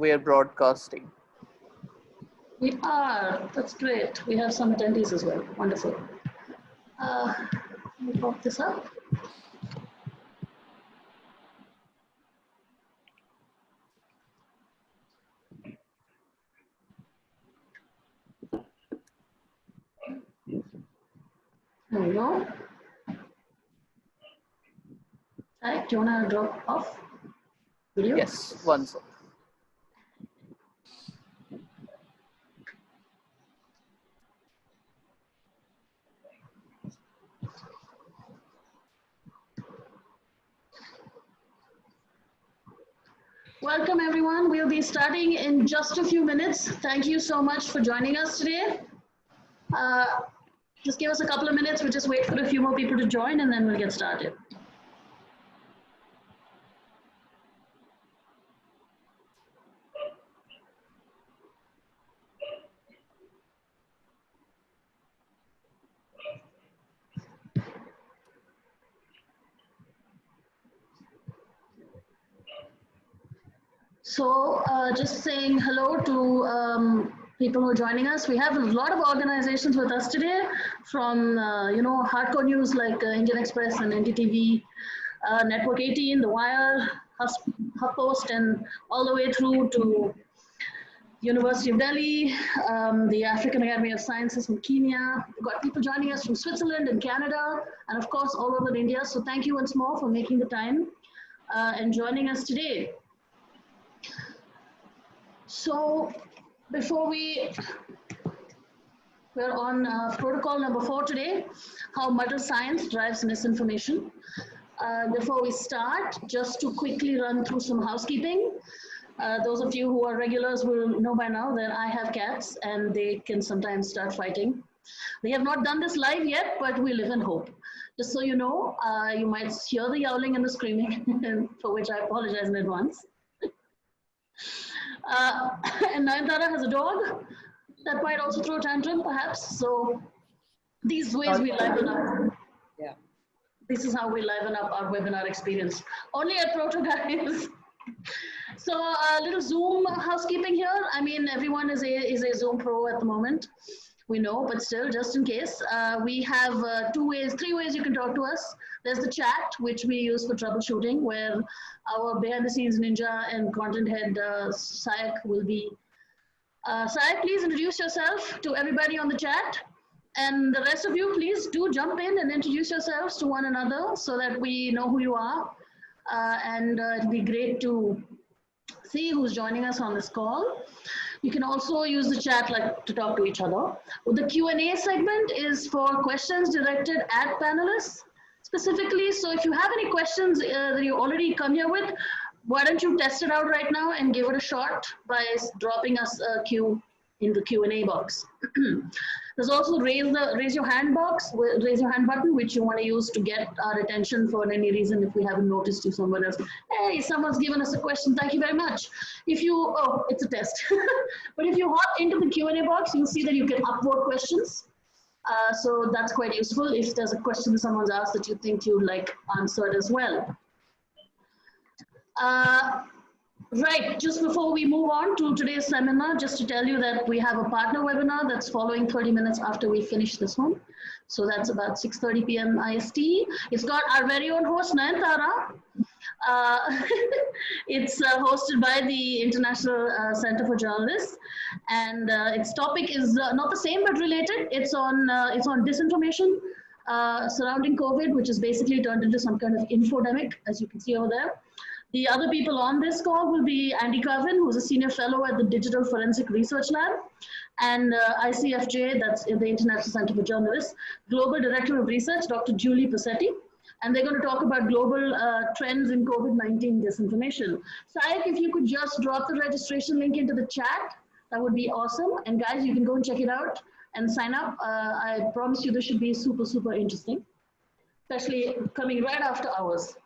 we're broadcasting. We are. That's great. We have some attendees as well. Wonderful. Let me pop this up. There we go. Hi, do you want to drop off video? Yes, one sec. Welcome everyone. We'll be starting in just a few minutes. Thank you so much for joining us today. Just give us a couple of minutes. We'll just wait for a few more people to join and then we'll get started. So just saying hello to people who are joining us. We have a lot of organizations with us today from, hardcore news like Indian Express and NDTV, Network 18, The Wire, HuffPost, and all the way through to University of Delhi, the African Academy of Sciences from Kenya. We've got people joining us from Switzerland and Canada, and of course all over India. So thank you once more for making the time and joining us today. So before we're on protocol number 4 today, how muddled science drives misinformation. Before we start, just to quickly run through some housekeeping. Those of you who are regulars will know by now that I have cats and they can sometimes start fighting. They have not done this live yet, but we live in hope. Just so you know, you might hear the yowling and the screaming, for which I apologize in advance. And Nayantara has a dog that might also throw a tantrum, perhaps. So these ways we liven up. Yeah. This is how we liven up our webinar experience. Only at Proto, guys. So a little Zoom housekeeping here. I mean, everyone is a Zoom pro at the moment. We know, but still, just in case, we have 3 ways you can talk to us. There's the chat, which we use for troubleshooting, where our behind-the-scenes ninja and content head, Sayak, will be. Sayak, please introduce yourself to everybody on the chat. And the rest of you, please do jump in and introduce yourselves to one another so that we know who you are. And it'll be great to see who's joining us on this call. You can also use the chat to talk to each other. Well, the Q&A segment is for questions directed at panelists specifically. So if you have any questions that you already come here with, why don't you test it out right now and give it a shot by dropping us a Q in the Q&A box. There's also raise your hand button, which you want to use to get our attention for any reason if we haven't noticed you somewhere else. Hey, someone's given us a question. Thank you very much. If you, oh, it's a test. But if you hop into the Q&A box, you'll see that you can upvote questions. So that's quite useful if there's a question someone's asked that you think you'd like answered as well. Right, just before we move on to today's seminar, just to tell you that we have a partner webinar that's following 30 minutes after we finish this one. So that's about 6:30 p.m. IST. It's got our very own host, Nayantara. It's hosted by the International Center for Journalists. And its topic is not the same, but related. It's on disinformation surrounding COVID, which is basically turned into some kind of infodemic, as you can see over there. The other people on this call will be Andy Carvin, who's a senior fellow at the Digital Forensic Research Lab, and ICFJ, that's the International Center for Journalists, Global Director of Research, Dr. Julie Passetti, and they're going to talk about global trends in COVID-19 disinformation. Sayak, if you could just drop the registration link into the chat, that would be awesome. And guys, you can go and check it out and sign up. I promise you this should be super, super interesting, especially coming right after hours.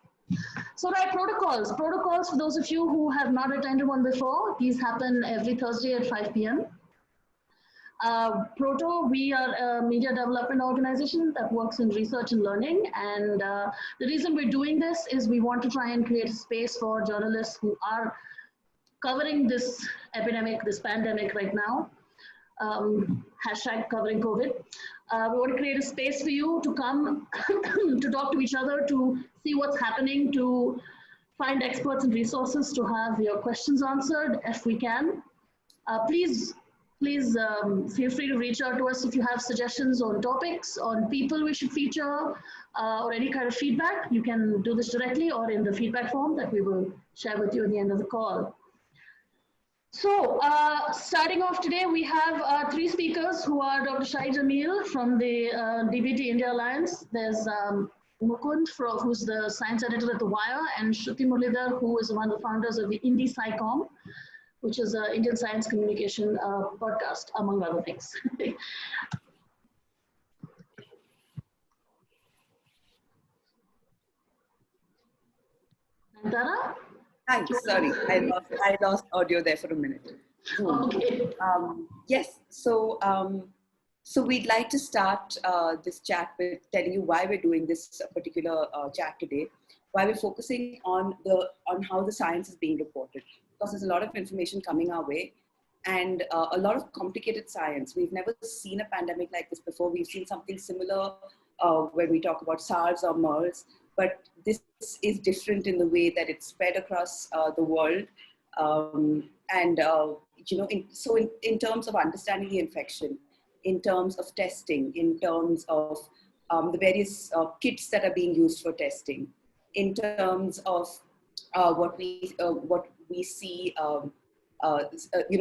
So right, protocols. Protocols, for those of you who have not attended one before, these happen every Thursday at 5 p.m. PROTO, we are a media development organization that works in research and learning. And the reason we're doing this is we want to try and create a space for journalists who are covering this epidemic, this pandemic right now. Hashtag covering COVID. We want to create a space for you to come to talk to each other, to see what's happening, to find experts and resources to have your questions answered if we can. Please feel free to reach out to us if you have suggestions on topics, on people we should feature, or any kind of feedback. You can do this directly or in the feedback form that we will share with you at the end of the call. So, starting off today, we have 3 speakers who are Dr. Shai Jamil from the DBT India Alliance. There's Mukund, who's the science editor at The Wire, and Shruti Muralidhar, who is one of the founders of the Indie SciComm, which is an Indian science communication podcast, among other things. Nandara? Hi, sorry, I lost audio there for a minute. Okay. Yes, so we'd like to start this chat with telling you why we're doing this particular chat today, why we're focusing on how the science is being reported, because there's a lot of information coming our way and a lot of complicated science. We've never seen a pandemic like this before. We've seen something similar when we talk about SARS or MERS, but this is different in the way that it's spread across the world. In terms of understanding the infection, in terms of testing, in terms of the various kits that are being used for testing, in terms of what we see,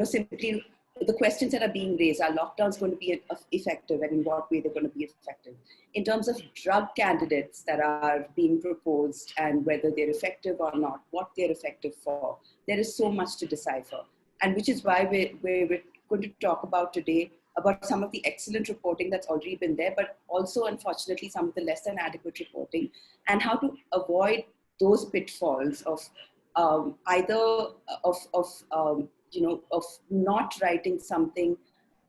simply the questions that are being raised: are lockdowns going to be effective, and in what way they're going to be effective? In terms of drug candidates that are being proposed and whether they're effective or not, what they're effective for, there is so much to decipher. And which is why we're going to talk about today about some of the excellent reporting that's already been there, but also, unfortunately, some of the less than adequate reporting, and how to avoid those pitfalls of of not writing something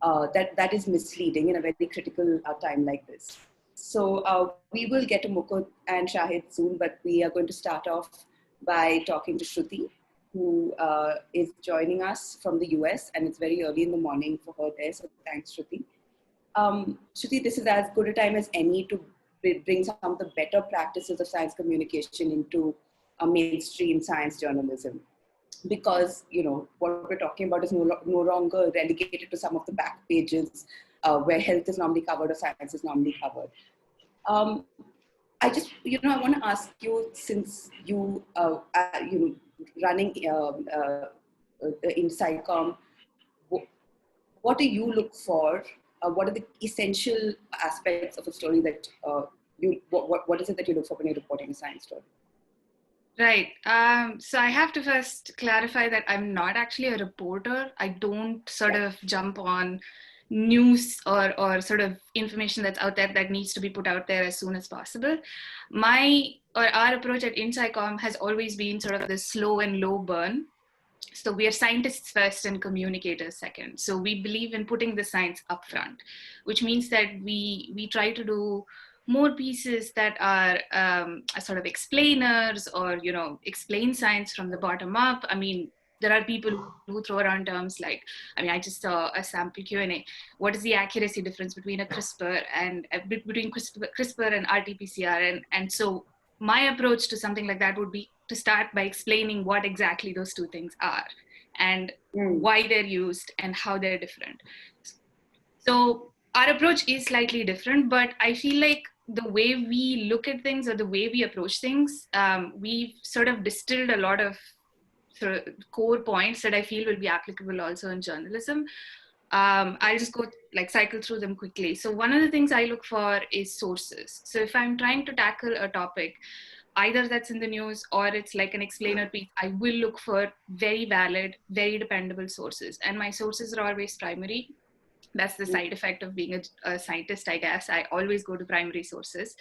that is misleading in a very critical time like this. So we will get to Mukund and Shahid soon, but we are going to start off by talking to Shruti, who is joining us from the US, and it's very early in the morning for her there, so thanks, Shruti. Shruti, this is as good a time as any to bring some of the better practices of science communication into mainstream science journalism, because what we're talking about is no longer relegated to some of the back pages where health is normally covered or science is normally covered. I want to ask you, since you running in SciComm, what do you look for? What are the essential aspects of a story that what is it that you look for when you're reporting a science story? Right. So I have to first clarify that I'm not actually a reporter. I don't sort of jump on news or sort of information that's out there that needs to be put out there as soon as possible. Our approach at InSciComm has always been sort of the slow and low burn. So we are scientists first and communicators second. So we believe in putting the science up front, which means that we try to do more pieces that are sort of explainers or, explain science from the bottom up. I mean, there are people who throw around terms like, I just saw a sample Q&A. What is the accuracy difference between a CRISPR and CRISPR and RT-PCR? And so my approach to something like that would be to start by explaining what exactly those two things are and why they're used and how they're different. So our approach is slightly different, but I feel like the way we look at things or the way we approach things, we've sort of distilled a lot of sort of core points that I feel will be applicable also in journalism. I'll just cycle through them quickly. So one of the things I look for is sources. So if I'm trying to tackle a topic, either that's in the news or it's like an explainer piece, I will look for very valid, very dependable sources. And my sources are always primary. That's the side effect of being a scientist, I guess. I always go to primary sources.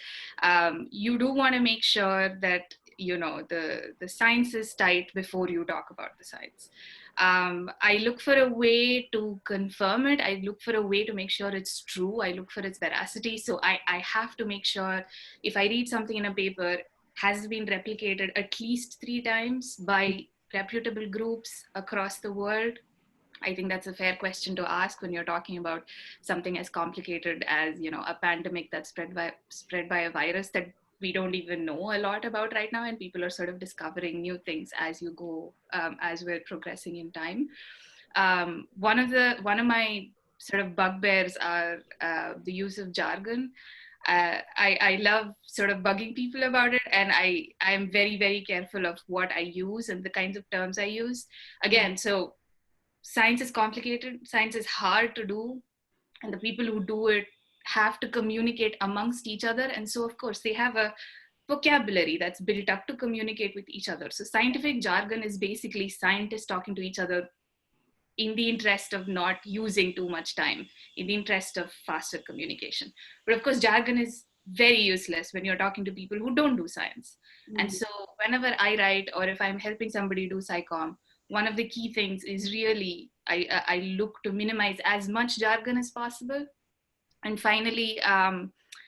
You do want to make sure that, the science is tight before you talk about the science. I look for a way to confirm it. I look for a way to make sure it's true. I look for its veracity. So I have to make sure if I read something in a paper, has been replicated at least 3 times by reputable groups across the world? I think that's a fair question to ask when you're talking about something as complicated as, a pandemic that's spread by a virus that we don't even know a lot about right now, and people are sort of discovering new things as you go, as we're progressing in time. One of my sort of bugbears are the use of jargon. I love sort of bugging people about it, and I'm very, very careful of what I use and the kinds of terms I use. Again, so science is complicated, science is hard to do, and the people who do it have to communicate amongst each other. And so, of course, they have a vocabulary that's built up to communicate with each other. So scientific jargon is basically scientists talking to each other in the interest of not using too much time, in the interest of faster communication. But of course, jargon is very useless when you're talking to people who don't do science. Mm-hmm. And so whenever I write, or if I'm helping somebody do psychom, one of the key things is really, I look to minimize as much jargon as possible. And finally,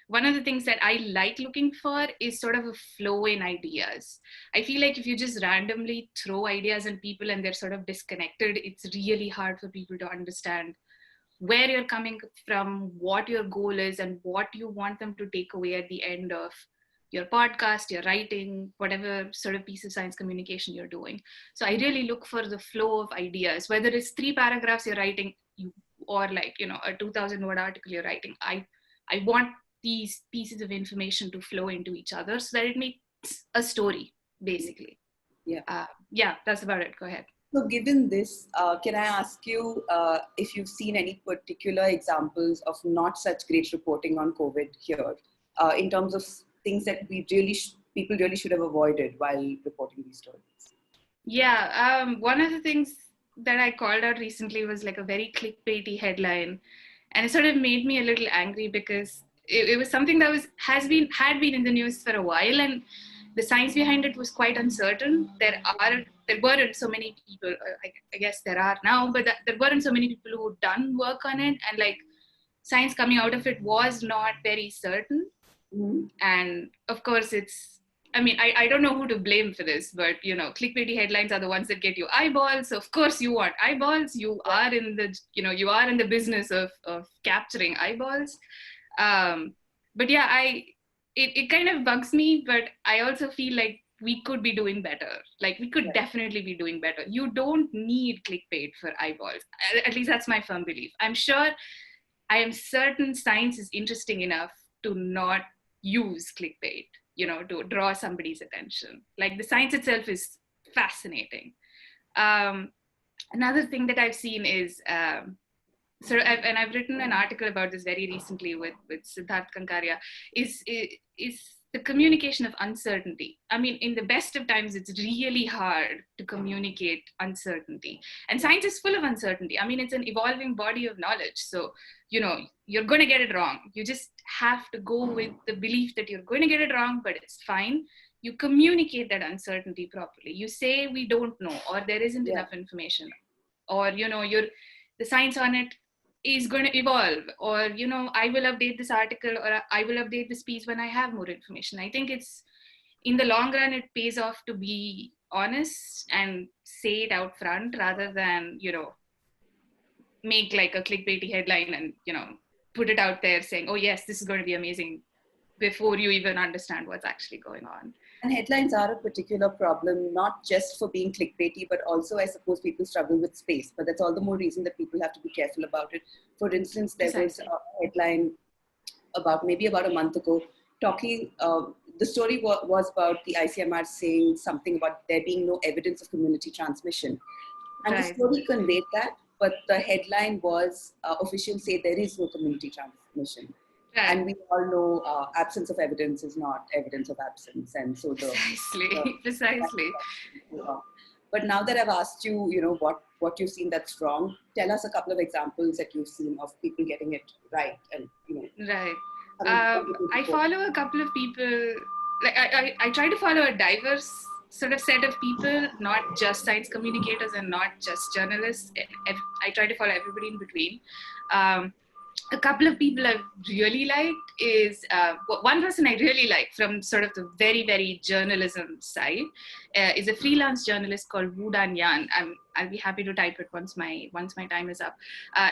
one of the things that I like looking for is sort of a flow in ideas. I feel like if you just randomly throw ideas at people and they're sort of disconnected, it's really hard for people to understand where you're coming from, what your goal is, and what you want them to take away at the end of your podcast, your writing, whatever sort of piece of science communication you're doing. So I really look for the flow of ideas, whether it's 3 paragraphs you're writing or like, a 2,000 word article you're writing. I want these pieces of information to flow into each other so that it makes a story, basically. Yeah, that's about it. Go ahead. So given this, can I ask you if you've seen any particular examples of not such great reporting on COVID here, in terms of things that people really should have avoided while reporting these stories? Yeah, one of the things that I called out recently was like a very clickbaity headline, and it sort of made me a little angry because it was something that had been in the news for a while, and the science behind it was quite uncertain. There weren't so many people, I guess there are now, but there weren't so many people who'd done work on it, and like science coming out of it was not very certain. Mm-hmm. And of course I don't know who to blame for this, but clickbaity headlines are the ones that get you eyeballs. So of course you want eyeballs. You are in the business of capturing eyeballs. But yeah, it kind of bugs me, but I also feel like we could be doing better. Like we could definitely be doing better. You don't need clickbait for eyeballs. At least that's my firm belief. I am certain science is interesting enough to not use clickbait, to draw somebody's attention. Like the science itself is fascinating. Another thing that I've seen is, I've written an article about this very recently with Siddharth Kankaria, is the communication of uncertainty. I mean, in the best of times, it's really hard to communicate uncertainty. And science is full of uncertainty. I mean, it's an evolving body of knowledge. So, you're going to get it wrong. You just have to go with the belief that you're going to get it wrong, but it's fine. You communicate that uncertainty properly. You say, we don't know, or there isn't enough information, or, the science on it is going to evolve, or I will update this article, or I will update this piece when I have more information. I think it's, in the long run, it pays off to be honest and say it out front rather than make like a clickbaity headline and put it out there saying, oh yes, this is going to be amazing, before you even understand what's actually going on. And headlines are a particular problem, not just for being clickbaity, but also I suppose people struggle with space. But that's all the more reason that people have to be careful about it. For instance, there was a headline about a month ago talking, the story was about the ICMR saying something about there being no evidence of community transmission. And the story conveyed that, but the headline was officials say there is no community transmission. Right. And we all know absence of evidence is not evidence of absence. And so Precisely. But now that I've asked you, what you've seen that's wrong, tell us a couple of examples that you've seen of people getting it right. And, Right. I follow a couple of people, like I try to follow a diverse sort of set of people, not just science communicators and not just journalists. I try to follow everybody in between. a couple of people I've really liked is one person I really like from sort of the very, very journalism side is a freelance journalist called Wu Dan Yan. I'll be happy to type it once my time is up.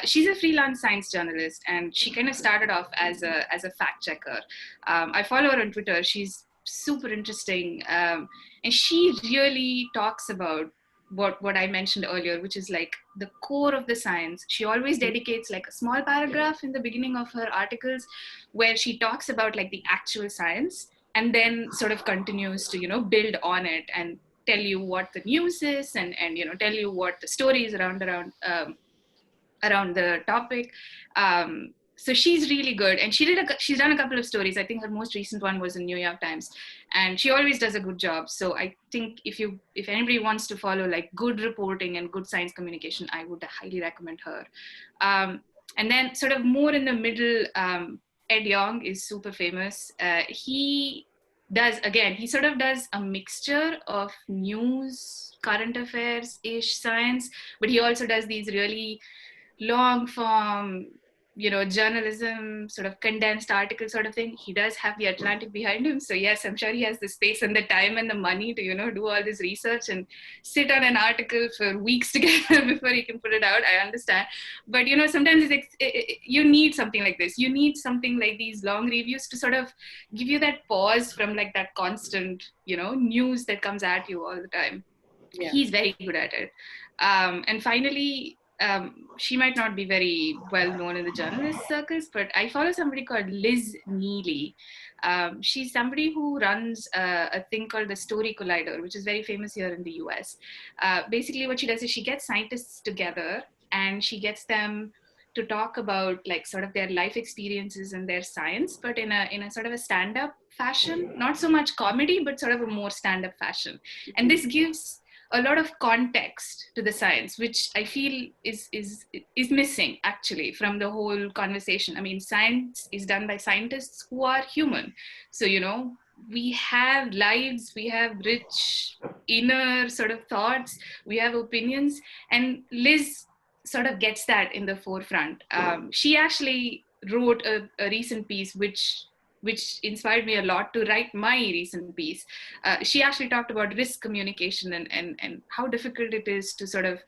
She's a freelance science journalist, and she kind of started off as a fact checker. I follow her on Twitter. She's super interesting, and she really talks about what I mentioned earlier, which is like the core of the science. She always dedicates like a small paragraph in the beginning of her articles where she talks about like the actual science, and then sort of continues to, you know, build on it and tell you what the news is, and you know, tell you what the story is around the topic. So she's really good, and she's done a couple of stories. I think her most recent one was in New York Times, and she always does a good job. So I think if anybody wants to follow like good reporting and good science communication, I would highly recommend her. And then sort of more in the middle, Ed Yong is super famous. He sort of does a mixture of news, current affairs-ish science, but he also does these really long form, you know, journalism, sort of condensed article sort of thing. He does have the Atlantic behind him. So yes, I'm sure he has the space and the time and the money to, you know, do all this research and sit on an article for weeks together before he can put it out. I understand. But, you know, sometimes you need something like this. You need something like these long reviews to sort of give you that pause from like that constant, you know, news that comes at you all the time. Yeah. He's very good at it. And finally, she might not be very well known in the journalist circles, but I follow somebody called Liz Neely. She's somebody who runs a thing called the Story Collider, which is very famous here in the US. Basically what she does is she gets scientists together and she gets them to talk about like sort of their life experiences and their science, but in a sort of a stand-up fashion, not so much comedy, but sort of a more stand-up fashion. And this gives a lot of context to the science, which I feel is missing actually from the whole conversation. I mean, science is done by scientists who are human. So, you know, we have lives, we have rich inner sort of thoughts, we have opinions, and Liz sort of gets that in the forefront. She actually wrote a recent piece which inspired me a lot to write my recent piece. She actually talked about risk communication and how difficult it is to sort of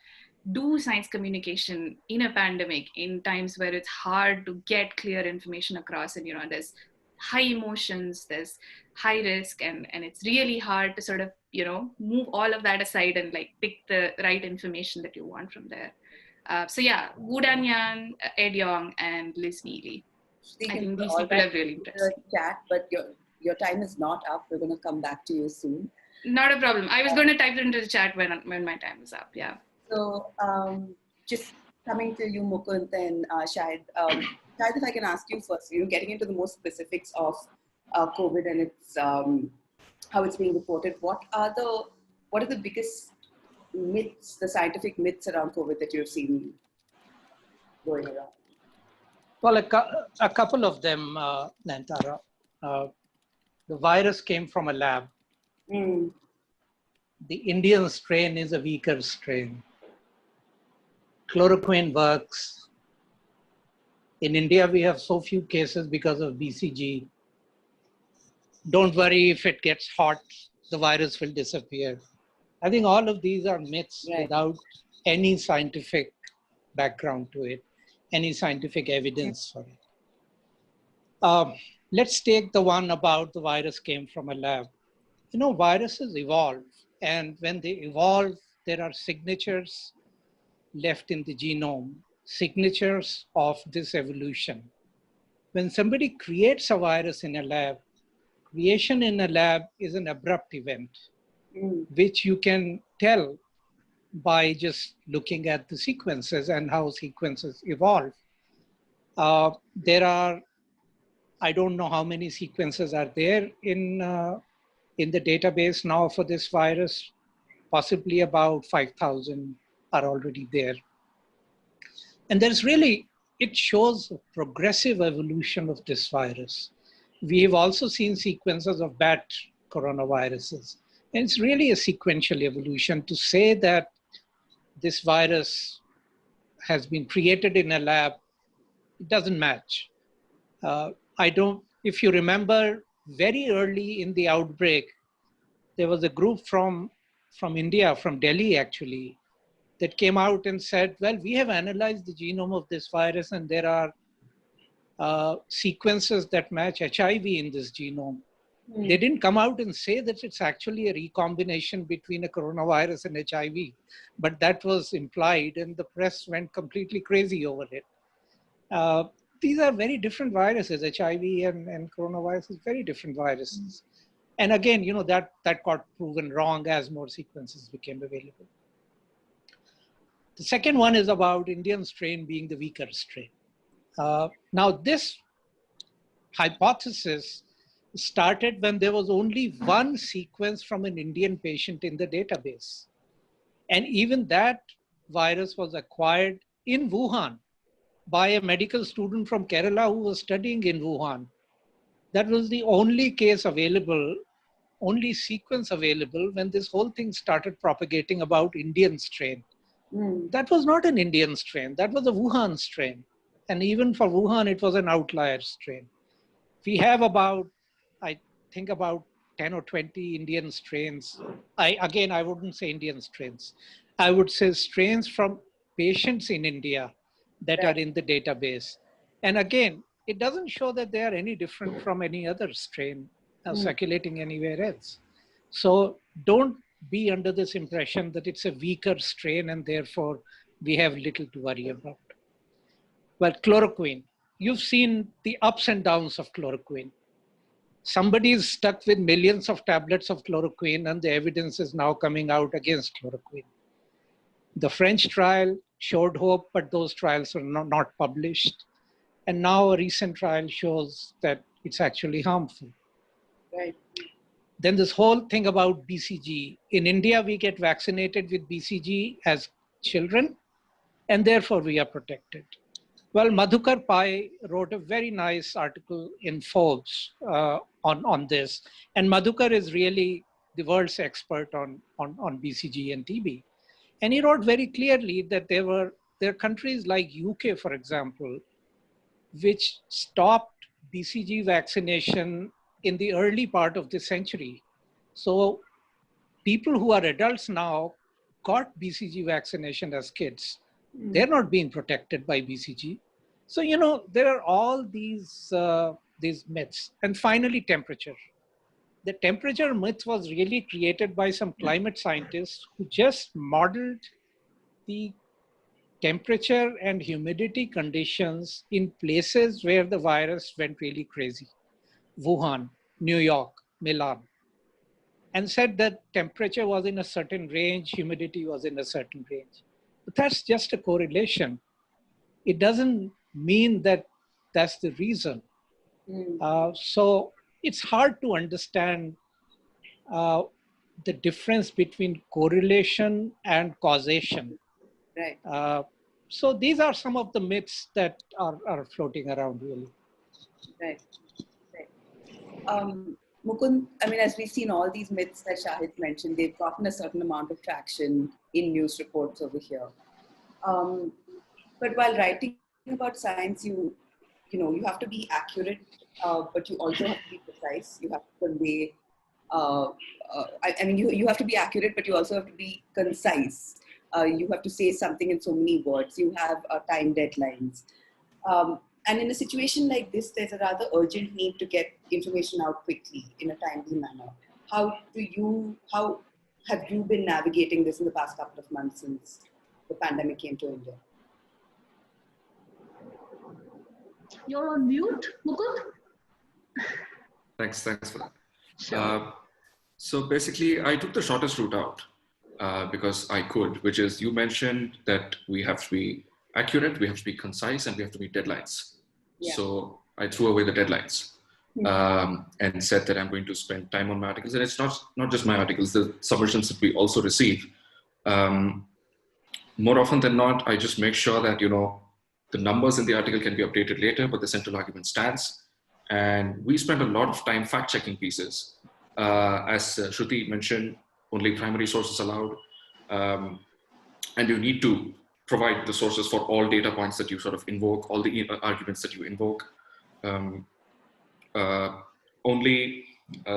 do science communication in a pandemic, in times where it's hard to get clear information across, and, you know, there's high emotions, there's high risk, and it's really hard to sort of, you know, move all of that aside and like pick the right information that you want from there. So yeah, Wu Dan Yan, Ed Yong, and Liz Neely. I think these people are really impressive. Chat, but your time is not up. We're going to come back to you soon. Not a problem. I was going to type it into the chat when my time is up. Yeah. So just coming to you, Mukund and Shahid. Shahid, if I can ask you first, you know, getting into the more specifics of COVID and its how it's being reported. What are the biggest myths, the scientific myths around COVID that you've seen going around? Well, a couple of them, Nantara. The virus came from a lab. Mm. The Indian strain is a weaker strain. Chloroquine works. In India, we have so few cases because of BCG. Don't worry, if it gets hot, the virus will disappear. I think all of these are myths without any scientific background to it, any scientific evidence for it. Let's take the one about the virus came from a lab. You know, viruses evolve, and when they evolve, there are signatures left in the genome, signatures of this evolution. When somebody creates a virus in a lab, creation in a lab is an abrupt event, which you can tell by just looking at the sequences and how sequences evolve. There are, I don't know how many sequences are there in the database now for this virus. Possibly about 5,000 are already there. And there's really, it shows a progressive evolution of this virus. We have also seen sequences of bat coronaviruses. And it's really a sequential evolution. To say that this virus has been created in a lab It doesn't match. If you remember, very early in the outbreak, there was a group from India, from Delhi actually, that came out and said, well, we have analyzed the genome of this virus and there are sequences that match HIV in this genome. They didn't come out and say that it's actually a recombination between a coronavirus and HIV, but that was implied and the press went completely crazy over it. These are very different viruses. HIV and coronavirus is very different viruses. And again, that got proven wrong as more sequences became available. The second one is about Indian strain being the weaker strain. Now this hypothesis started when there was only one sequence from an Indian patient in the database. And even that virus was acquired in Wuhan by a medical student from Kerala who was studying in Wuhan. That was the only case available, only sequence available when this whole thing started propagating about Indian strain. That was not an Indian strain, that was a Wuhan strain. And even for Wuhan, it was an outlier strain. We have about 10 or 20 Indian strains. I wouldn't say Indian strains. I would say strains from patients in India that are in the database. And again, it doesn't show that they are any different from any other strain circulating anywhere else. So don't be under this impression that it's a weaker strain and therefore we have little to worry about. But chloroquine, you've seen the ups and downs of chloroquine. Somebody is stuck with millions of tablets of chloroquine and the evidence is now coming out against chloroquine. The French trial showed hope, but those trials were not published. And now a recent trial shows that it's actually harmful. Right. Then this whole thing about BCG. In India, we get vaccinated with BCG as children, and therefore we are protected. Well, Madhukar Pai wrote a very nice article in Forbes on this. And Madhukar is really the world's expert on BCG and TB. And he wrote very clearly that there are countries like UK, for example, which stopped BCG vaccination in the early part of the century. So people who are adults now got BCG vaccination as kids. They're not being protected by BCG. So, there are all these myths. And finally, temperature. The temperature myth was really created by some climate scientists who just modeled the temperature and humidity conditions in places where the virus went really crazy. Wuhan, New York, Milan. And said that temperature was in a certain range, humidity was in a certain range. But that's just a correlation. It doesn't mean that that's the reason. So it's hard to understand the difference between correlation and causation. Right. So these are some of the myths that are floating around, really. Right. Mukund, as we've seen all these myths that Shahid mentioned, they've gotten a certain amount of traction in news reports over here. But while writing about science, you have to be accurate, but you also have to be precise. You have to convey. You have to be accurate, but you also have to be concise. You have to say something in so many words. You have time deadlines. And in a situation like this, there's a rather urgent need to get information out quickly in a timely manner. How have you been navigating this in the past couple of months since the pandemic came to India? You're on mute, Mukund? Thanks for that. Sure. So basically, I took the shortest route out because I could, which is you mentioned that we have to be accurate, we have to be concise, and we have to meet deadlines. Yeah. So I threw away the deadlines and said that I'm going to spend time on my articles. And it's not just my articles, the submissions that we also receive. More often than not, I just make sure that, the numbers in the article can be updated later, but the central argument stands. And we spend a lot of time fact-checking pieces. As Shruti mentioned, only primary sources allowed. And you need to provide the sources for all data points that you sort of invoke, all the arguments that you invoke. Only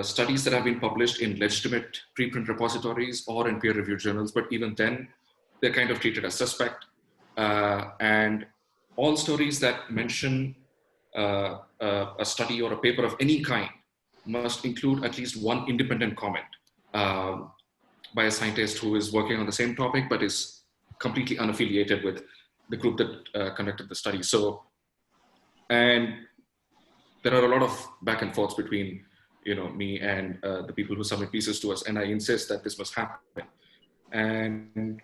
studies that have been published in legitimate preprint repositories or in peer-reviewed journals, but even then, they're kind of treated as suspect. And all stories that mention a study or a paper of any kind must include at least one independent comment by a scientist who is working on the same topic, but is completely unaffiliated with the group that conducted the study. So, and there are a lot of back and forths between, me and the people who submit pieces to us, and I insist that this must happen. And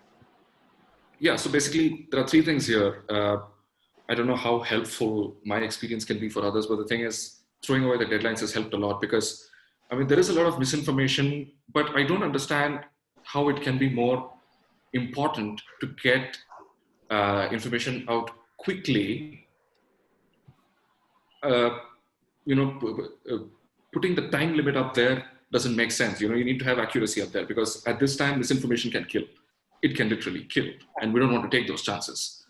yeah, so basically there are three things here. I don't know how helpful my experience can be for others, but the thing is, throwing away the deadlines has helped a lot because, there is a lot of misinformation, but I don't understand how it can be more important to get information out quickly. Putting the time limit up there doesn't make sense. You need to have accuracy up there because at this time, misinformation can kill. It can literally kill, and we don't want to take those chances.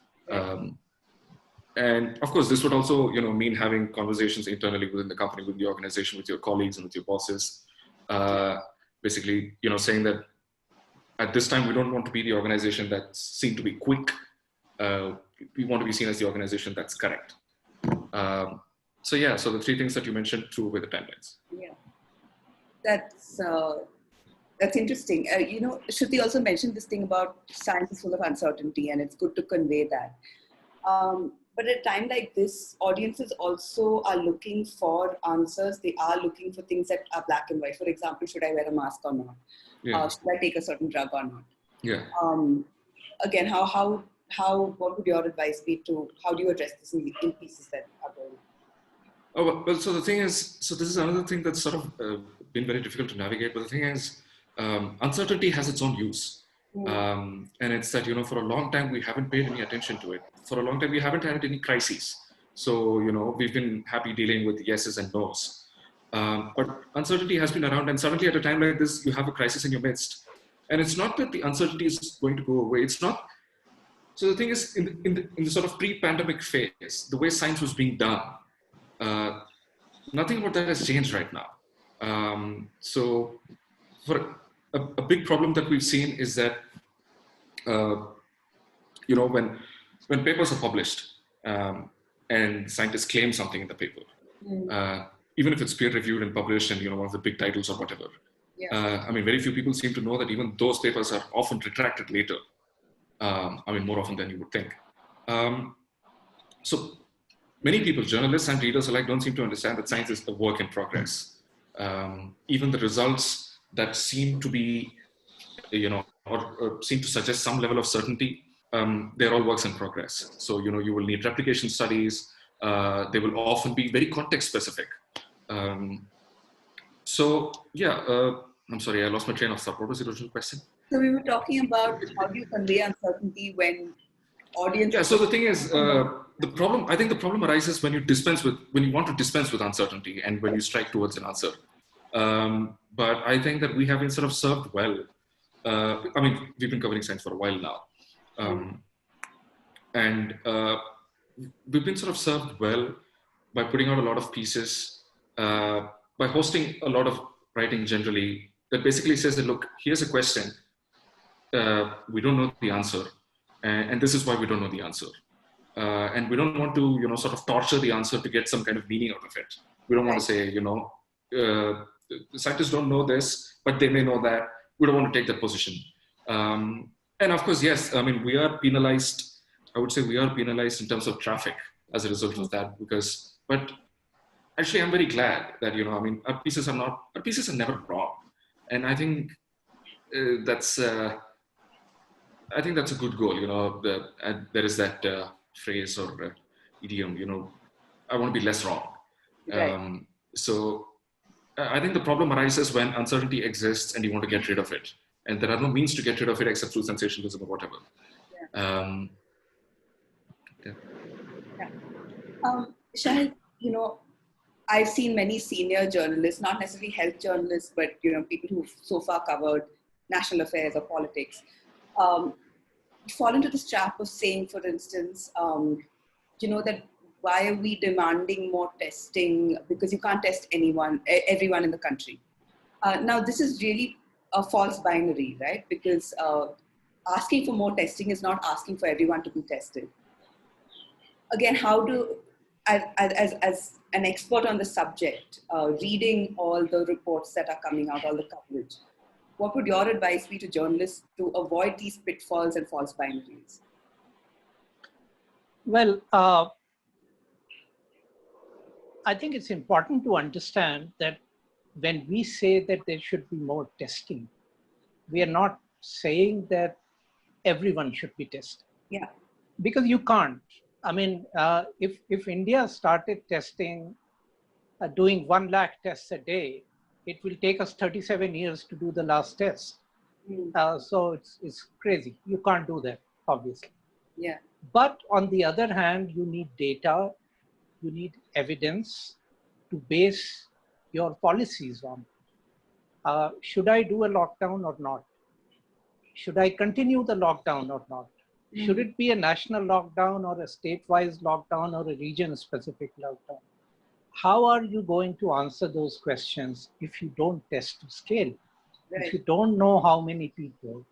And of course, this would also, mean having conversations internally within the company, with the organization, with your colleagues and with your bosses. Basically, saying that at this time, we don't want to be the organization that's seen to be quick. We want to be seen as the organization that's correct. So the three things that you mentioned threw away the timelines. Yeah, that's interesting. Shruti also mentioned this thing about science is full of uncertainty, and it's good to convey that. But at a time like this, audiences also are looking for answers. They are looking for things that are black and white. For example, should I wear a mask or not? Yeah. Should I take a certain drug or not? Yeah. Again, what would your advice be to, how do you address this in pieces that are going on? Oh, well, so the thing is, this is another thing that's sort of been very difficult to navigate. But the thing is, uncertainty has its own use. And it's that, for a long time, we haven't paid any attention to it. For a long time, we haven't had any crises. So, we've been happy dealing with yeses and nos. But uncertainty has been around, and suddenly at a time like this, you have a crisis in your midst. And it's not that the uncertainty is going to go away. It's not. So the thing is, in the sort of pre-pandemic phase, the way science was being done, nothing about that has changed right now. So for a big problem that we've seen is that, when papers are published and scientists claim something in the paper, even if it's peer-reviewed and published and, one of the big titles or whatever, very few people seem to know that even those papers are often retracted later. More often than you would think. So many people, journalists and readers alike, don't seem to understand that science is a work in progress. Even the results that seem to be, or seem to suggest some level of certainty, they're all works in progress. So, you will need replication studies. They will often be very context specific. I'm sorry, I lost my train of thought. What was the original question? So we were talking about how do you convey uncertainty when audience. Yeah. So the thing is, I think the problem arises when you want to dispense with uncertainty and when you strike towards an answer. But I think that we have been sort of served well. We've been covering science for a while now. And we've been sort of served well by putting out a lot of pieces, by hosting a lot of writing generally that basically says that, look, here's a question. We don't know the answer. And this is why we don't know the answer. And we don't want to, sort of torture the answer to get some kind of meaning out of it. We don't want to say, scientists don't know this, but they may know that. We don't want to take that position. And of course, yes, we are penalized. I would say we are penalized in terms of traffic as a result of that, but actually I'm very glad that, our pieces are never wrong. And I think that's a good goal, there is that phrase or idiom, I want to be less wrong. Right. So I think the problem arises when uncertainty exists and you want to get rid of it. And there are no means to get rid of it except through sensationalism or whatever. Shahid, I've seen many senior journalists, not necessarily health journalists, but people who've so far covered national affairs or politics. fall into this trap of saying, for instance, that why are we demanding more testing because you can't test everyone in the country. Now, this is really a false binary, right? Because asking for more testing is not asking for everyone to be tested. Again, as an expert on the subject, reading all the reports that are coming out, all the coverage, what would your advice be to journalists to avoid these pitfalls and false binaries? Well, I think it's important to understand that when we say that there should be more testing, we are not saying that everyone should be tested. Yeah. Because you can't. I mean, if India started testing, doing 1 lakh tests a day, it will take us 37 years to do the last test. So it's crazy. You can't do that, obviously. Yeah. But on the other hand, you need data, you need evidence to base your policies on. Should I do a lockdown or not? Should I continue the lockdown or not? Should it be a national lockdown or a state-wise lockdown or a region-specific lockdown? How are you going to answer those questions if you don't test to scale? Right. If you don't know how many people?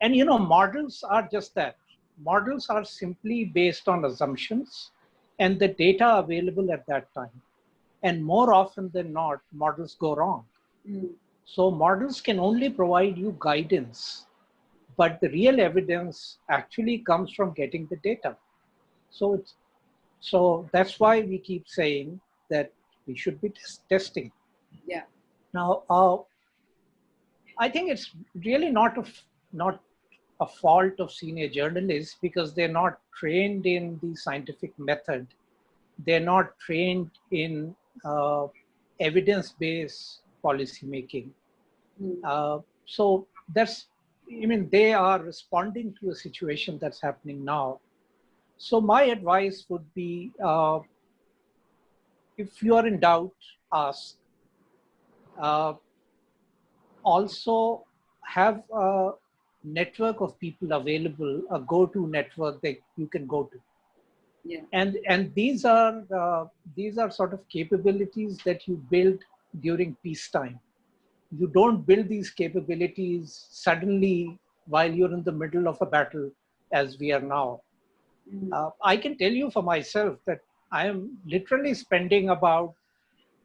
And models are just that. Models are simply based on assumptions and the data available at that time. And more often than not, models go wrong. So models can only provide you guidance, but the real evidence actually comes from getting the data. So that's why we keep saying that we should be testing. Yeah. Now, I think it's really not a fault of senior journalists because they're not trained in the scientific method. They're not trained in evidence-based policy making. So they are responding to a situation that's happening now. So my advice would be, if you are in doubt, ask. Also have a network of people available, a go-to network that you can go to. Yeah. And these are sort of capabilities that you build during peacetime. You don't build these capabilities suddenly while you're in the middle of a battle, as we are now. I can tell you for myself that I am literally spending about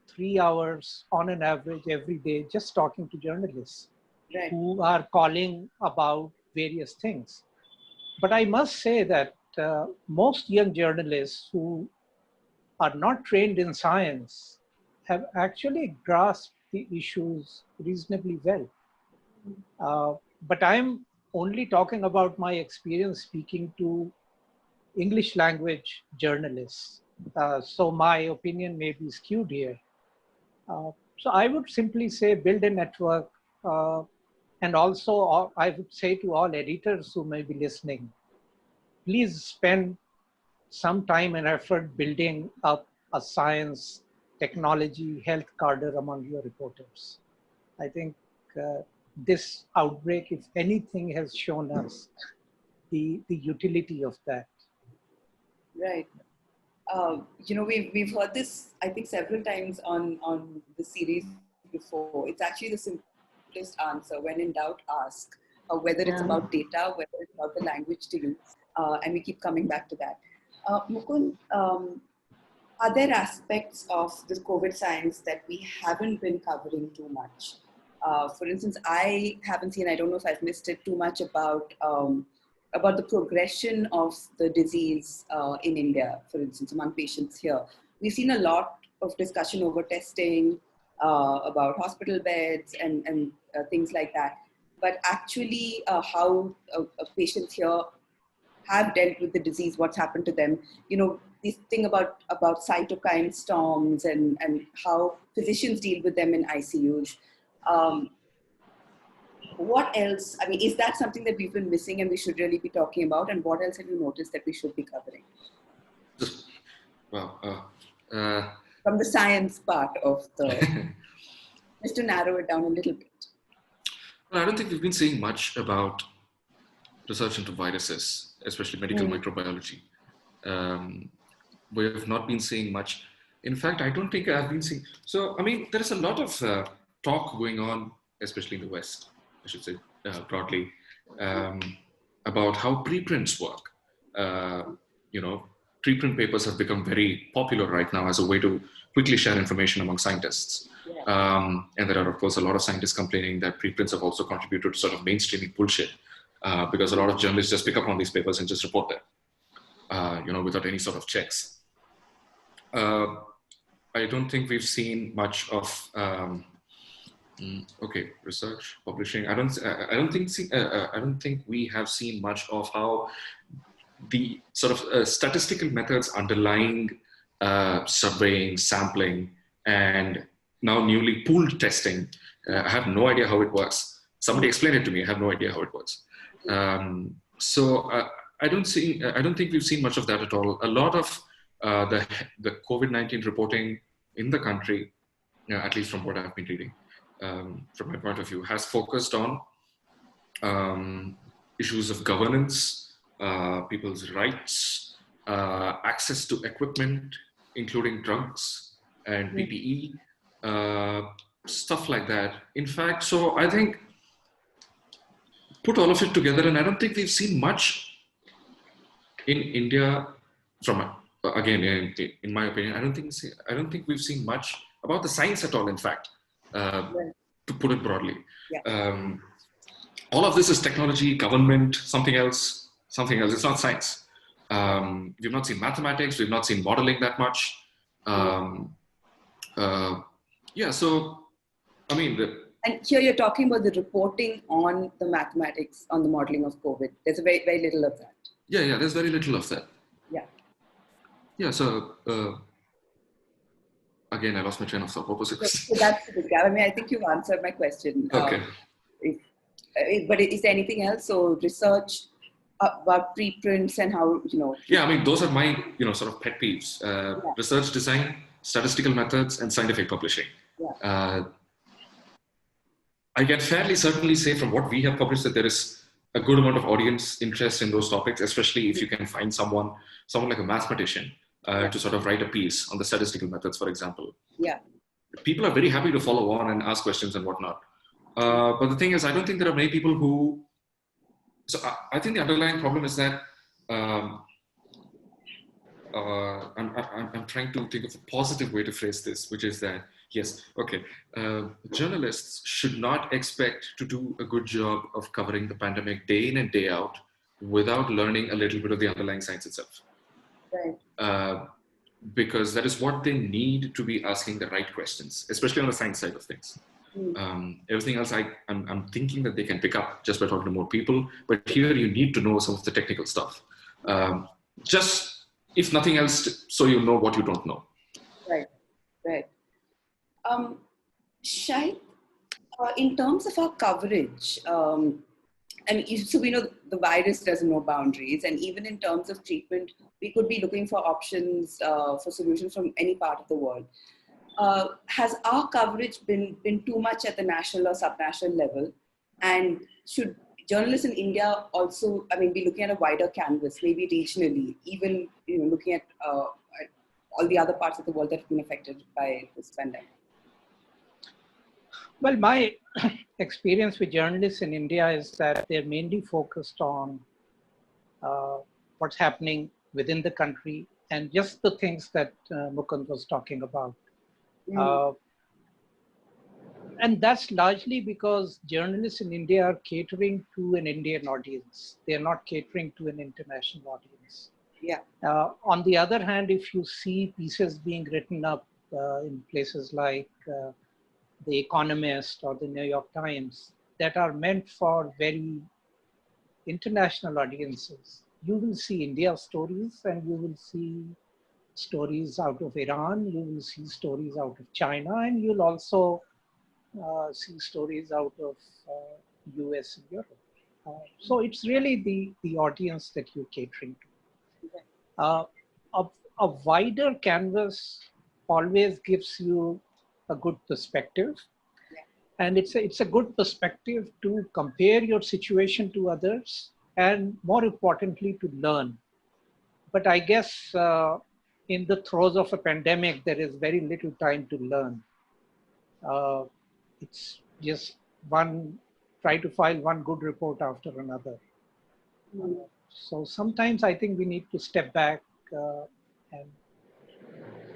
3 hours on an average every day just talking to journalists who are calling about various things. But I must say that most young journalists who are not trained in science have actually grasped the issues reasonably well. But I'm only talking about my experience speaking to English language journalists. So my opinion may be skewed here. So I would simply say build a network. And also I would say to all editors who may be listening, please spend some time and effort building up a science, technology, health cadre among your reporters. I think this outbreak, if anything, has shown us the utility of that. Right. We've heard this, I think, several times on the series before. It's actually the simplest answer. When in doubt, ask. Whether it's about data, whether it's about the language to use. And we keep coming back to that. Mukund, are there aspects of this COVID science that we haven't been covering too much? For instance, I haven't seen, I don't know if I've missed it, too much about the progression of the disease in India, for instance, among patients here. We've seen a lot of discussion over testing, about hospital beds and things like that. But actually how patients here have dealt with the disease, what's happened to them. This thing about cytokine storms and how physicians deal with them in ICUs. What else? I mean, is that something that we've been missing and we should really be talking about? And what else have you noticed that we should be covering? Wow. From the science part of the, just to narrow it down a little bit. Well, I don't think we've been saying much about research into viruses, especially medical microbiology. We have not been seeing much. In fact, I don't think I've been seeing. So, I mean, there is a lot of talk going on, especially in the West, I should say, broadly, about how preprints work. You know, preprint papers have become very popular right now as a way to quickly share information among scientists. And there are, of course, a lot of scientists complaining that preprints have also contributed to sort of mainstreaming bullshit, because a lot of journalists just pick up on these papers and just report them, you know, without any sort of checks. I don't think we've seen much of research publishing. I don't think we have seen much of how the sort of statistical methods underlying surveying, sampling, and now newly pooled testing. I have no idea how it works. Somebody explain it to me. I have no idea how it works. So I don't think we've seen much of that at all. A lot of the COVID-19 reporting in the country, at least from what I've been reading, from my point of view, has focused on issues of governance, people's rights, access to equipment, including drugs and PPE, stuff like that. In fact, so I think put all of it together, and I don't think we've seen much in India from, again, in my opinion, I don't think we've seen much about the science at all, in fact, to put it broadly. All of this is technology, government, something else. It's not science. We've not seen mathematics. We've not seen modeling that much. Yeah, so, I mean... And here you're talking about the reporting on the mathematics, on the modeling of COVID. There's very, very little of that. Yeah, there's very little of that. Yeah, so, again, I lost my train of thought. What was it? So that's the gap. I mean, I think you've answered my question. Okay. But is there anything else? So research about preprints and how, you know... Yeah, I mean, those are my, you know, sort of pet peeves. Research design, statistical methods, and scientific publishing. I can fairly certainly say from what we have published that there is a good amount of audience interest in those topics, especially if you can find someone like a mathematician to sort of write a piece on the statistical methods, for example. Yeah. People are very happy to follow on and ask questions and whatnot. But the thing is, I don't think there are many people who... So I think the underlying problem is that I'm trying to think of a positive way to phrase this, which is that, yes, okay, journalists should not expect to do a good job of covering the pandemic day in and day out without learning a little bit of the underlying science itself. Right. Because that is what they need to be asking the right questions, especially on the science side of things. Everything else I'm thinking that they can pick up just by talking to more people, but here you need to know some of the technical stuff. Just, if nothing else, so you know what you don't know. Right. Shahid, in terms of our coverage, and so we know the virus doesn't know boundaries, and even in terms of treatment, we could be looking for options for solutions from any part of the world. Has our coverage been too much at the national or subnational level? And should journalists in India also, I mean, be looking at a wider canvas, maybe regionally, even, you know, looking at all the other parts of the world that have been affected by this pandemic? Well, my experience with journalists in India is that they're mainly focused on what's happening within the country and just the things that Mukund was talking about. And that's largely because journalists in India are catering to an Indian audience. They're not catering to an international audience. Yeah. On the other hand, if you see pieces being written up in places like The Economist or the New York Times that are meant for very international audiences, you will see India stories and you will see stories out of Iran, you will see stories out of China, and you'll also see stories out of US and Europe. So it's really the audience that you're catering to. A wider canvas always gives you a good perspective. And it's a good perspective to compare your situation to others and more importantly, to learn. But I guess in the throes of a pandemic, there is very little time to learn. It's just try to file one good report after another. So sometimes I think we need to step back and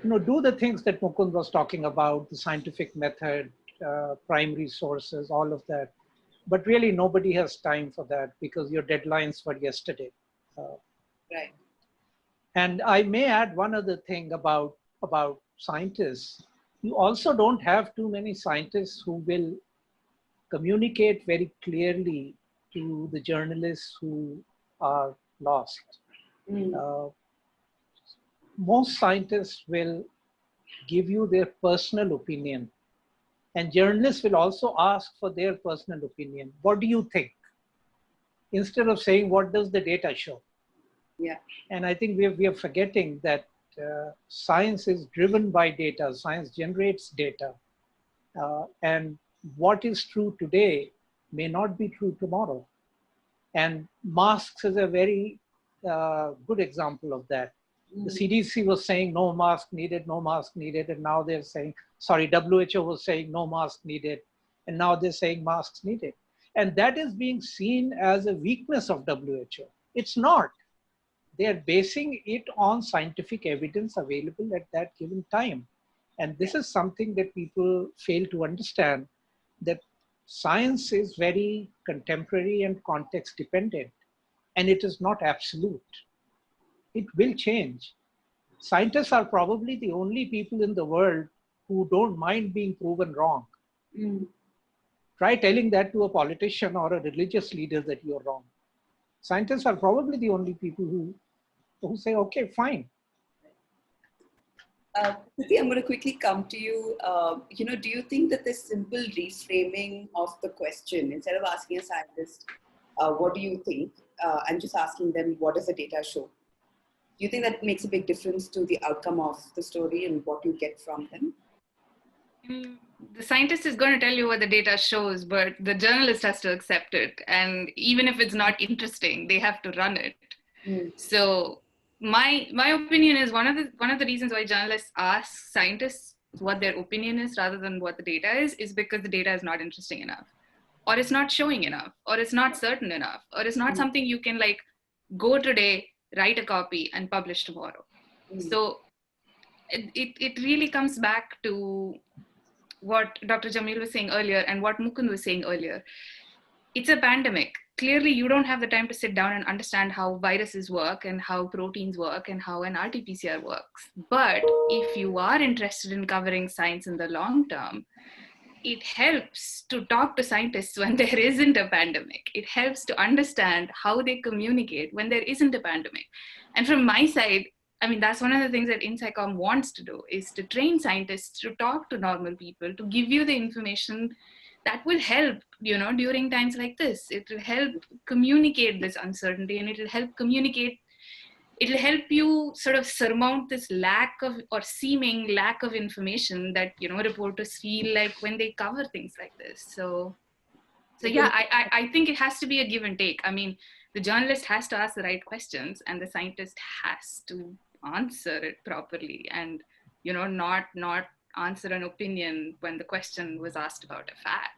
do the things that Mukund was talking about, the scientific method, primary sources, all of that. But really nobody has time for that because your deadlines were yesterday. Right. And I may add one other thing about scientists. You also don't have too many scientists who will communicate very clearly to the journalists who are lost. Most scientists will give you their personal opinion, and journalists will also ask for their personal opinion. What do you think? Instead of saying, what does the data show? Yeah. And I think we are forgetting that science is driven by data. Science generates data. And what is true today may not be true tomorrow. And masks is a very good example of that. The CDC was saying no mask needed, no mask needed. And now they're saying, sorry, WHO was saying no mask needed. And now they're saying masks needed. And that is being seen as a weakness of WHO. It's not. They are basing it on scientific evidence available at that given time. And this is something that people fail to understand, that science is very contemporary and context dependent, and it is not absolute. It will change. Scientists are probably the only people in the world who don't mind being proven wrong. Try telling that to a politician or a religious leader that you're wrong. Scientists are probably the only people who say, okay, fine. Priti, I'm going to quickly come to you. Do you think that this simple reframing of the question, instead of asking a scientist, what do you think? I'm just asking them, what does the data show? Do you think that makes a big difference to the outcome of the story and what you get from them? The scientist is going to tell you what the data shows, but the journalist has to accept it. And even if it's not interesting, they have to run it. So my opinion is one of the reasons why journalists ask scientists what their opinion is rather than what the data is because the data is not interesting enough, or it's not showing enough, or it's not certain enough, or it's not something you can like go today, write a copy and publish tomorrow. So it really comes back to what Dr. Jamil was saying earlier and what Mukund was saying earlier. It's a pandemic. Clearly, you don't have the time to sit down and understand how viruses work and how proteins work and how an RT-PCR works. But if you are interested in covering science in the long term, it helps to talk to scientists when there isn't a pandemic. It helps to understand how they communicate when there isn't a pandemic. And from my side, I mean, that's one of the things that InSciComm wants to do, is to train scientists to talk to normal people, to give you the information that will help, during times like this. It will help communicate this uncertainty, and it'll help you sort of surmount this lack of, or seeming lack of information that, reporters feel like when they cover things like this. So yeah, I think it has to be a give and take. I mean, the journalist has to ask the right questions and the scientist has to answer it properly and, not answer an opinion when the question was asked about a fact.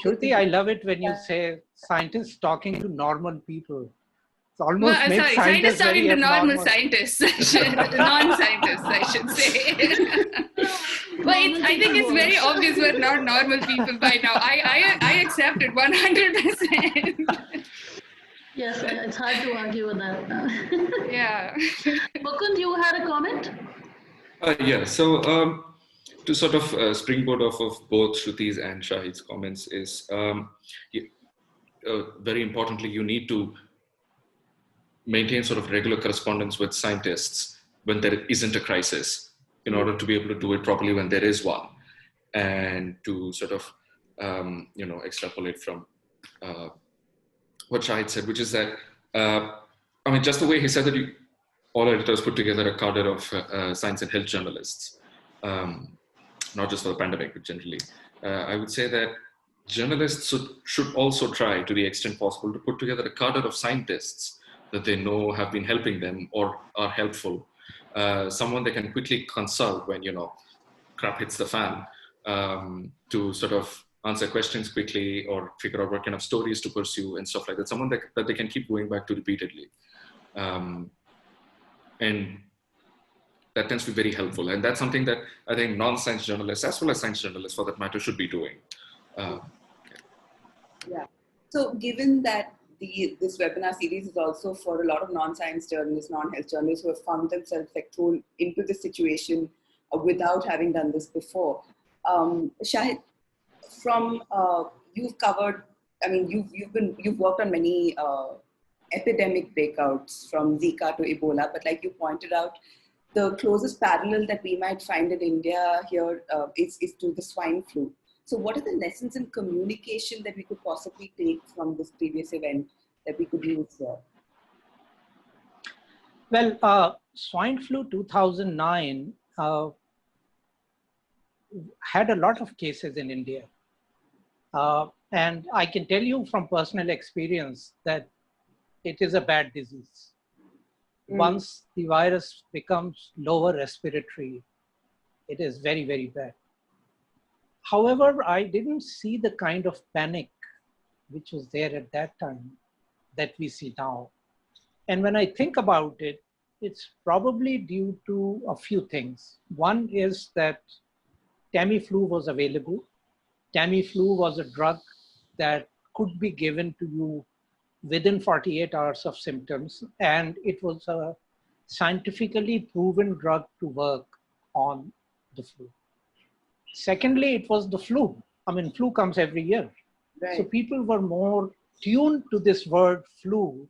Shruti, I love it when you say scientists talking to normal people. It's almost makes scientists talking to normal abnormal. scientists, non-scientists, I should say. But I think it's very obvious we're not normal people by now. I accept it 100%. Yes, it's hard to argue with that. Yeah. Mukund, you had a comment? Yeah, so to sort of springboard off of both Shruti's and Shahid's comments is, very importantly, you need to maintain sort of regular correspondence with scientists when there isn't a crisis in order to be able to do it properly when there is one, and to sort of, extrapolate from what Shahid said, which is that, just the way he said that all editors put together a cadre of science and health journalists, not just for the pandemic, but generally. I would say that journalists should also try, to the extent possible, to put together a cadre of scientists that they know have been helping them or are helpful. Someone they can quickly consult when, crap hits the fan, to sort of answer questions quickly or figure out what kind of stories to pursue and stuff like that. Someone that they can keep going back to repeatedly. And that tends to be very helpful. And that's something that I think non-science journalists, as well as science journalists for that matter, should be doing. Yeah. So given that this webinar series is also for a lot of non-science journalists, non-health journalists who have found themselves like thrown into this situation without having done this before. Shahid, from you've covered, I mean, you've worked on many epidemic breakouts from Zika to Ebola, but like you pointed out, the closest parallel that we might find in India here is to the swine flu. So what are the lessons in communication that we could possibly take from this previous event that we could use here? Well, swine flu 2009 had a lot of cases in India. And I can tell you from personal experience that it is a bad disease. Once the virus becomes lower respiratory, it is very, very bad. However, I didn't see the kind of panic which was there at that time that we see now. And when I think about it, it's probably due to a few things. One is that Tamiflu was available. Tamiflu was a drug that could be given to you within 48 hours of symptoms, and it was a scientifically proven drug to work on the flu. Secondly, it was the flu. I mean, flu comes every year. Right. So people were more tuned to this word flu.